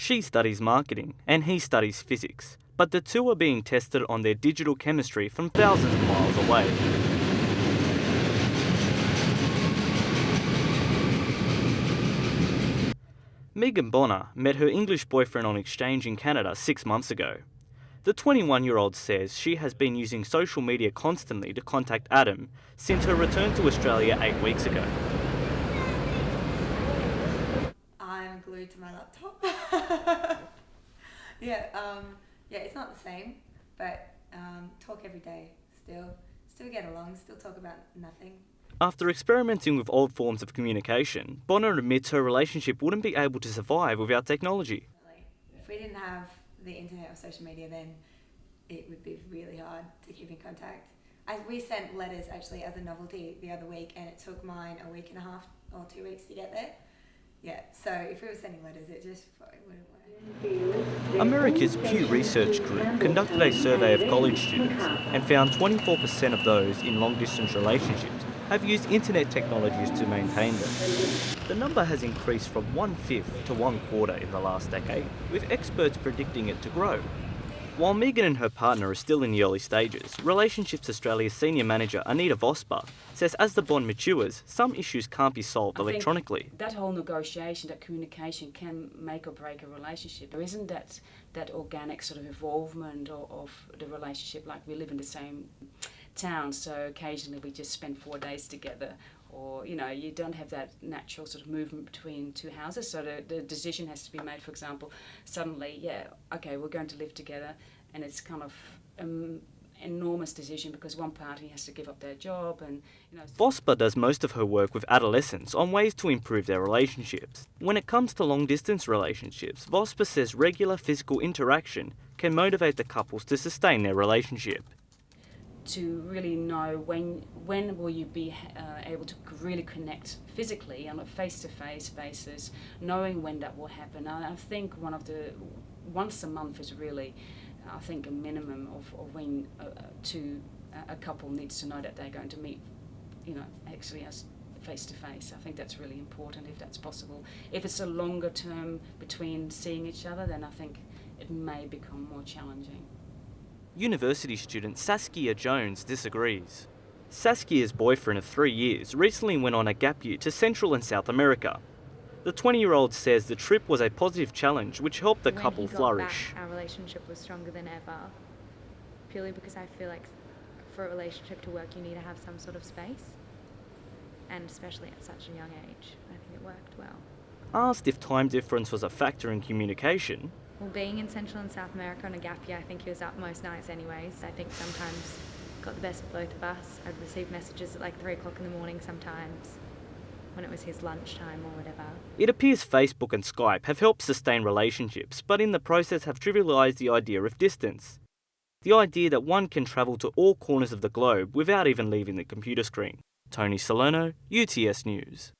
She studies marketing and he studies physics, but the two are being tested on their digital chemistry from thousands of miles away. Megan Bonner met her English boyfriend on exchange in Canada 6 months ago. The 21-year-old says she has been using social media constantly to contact Adam since her return to Australia 8 weeks ago. I'm glued to my laptop. yeah, it's not the same, but talk every day still get along, still talk about nothing. After experimenting with old forms of communication, Bonner admits her relationship wouldn't be able to survive without technology. If we didn't have the internet or social media, then it would be really hard to keep in contact. We sent letters actually as a novelty the other week, and it took mine a week and a half or 2 weeks to get there. Yeah, so if we were sending letters, it just probably wouldn't work. America's Pew Research Group conducted a survey of college students and found 24% of those in long-distance relationships have used internet technologies to maintain them. The number has increased from 1/5 to 1/4 in the last decade, with experts predicting it to grow. While Megan and her partner are still in the early stages, Relationships Australia's senior manager Anita Vosper says as the bond matures, some issues can't be solved electronically. That whole negotiation, that communication can make or break a relationship. There isn't that organic sort of involvement of the relationship, like we live in the same town, so occasionally we just spend 4 days together, or you don't have that natural sort of movement between two houses, so the decision has to be made. For example, suddenly, we're going to live together, and it's kind of enormous decision because one party has to give up their job, and Vosper does most of her work with adolescents on ways to improve their relationships. When it comes to long-distance relationships, Vosper says regular physical interaction can motivate the couples to sustain their relationship. To really know when will you be able to really connect physically on a face-to-face basis, knowing when that will happen. I think once a month is really, I think, a minimum of when a couple needs to know that they're going to meet, actually as face-to-face. I think that's really important if that's possible. If it's a longer term between seeing each other, then I think it may become more challenging. University student Saskia Jones disagrees. Saskia's boyfriend of 3 years recently went on a gap year to Central and South America. The 20-year-old says the trip was a positive challenge which helped the couple flourish. Our relationship was stronger than ever, purely because I feel like for a relationship to work you need to have some sort of space, and especially at such a young age, I think it worked well. Asked if time difference was a factor in communication, Well, being in Central and South America on a gap year, I think he was up most nights anyways. I think sometimes got the best of both of us. I'd receive messages at like 3 o'clock in the morning sometimes, when it was his lunchtime or whatever. It appears Facebook and Skype have helped sustain relationships, but in the process have trivialised the idea of distance. The idea that one can travel to all corners of the globe without even leaving the computer screen. Tony Salerno, UTS News.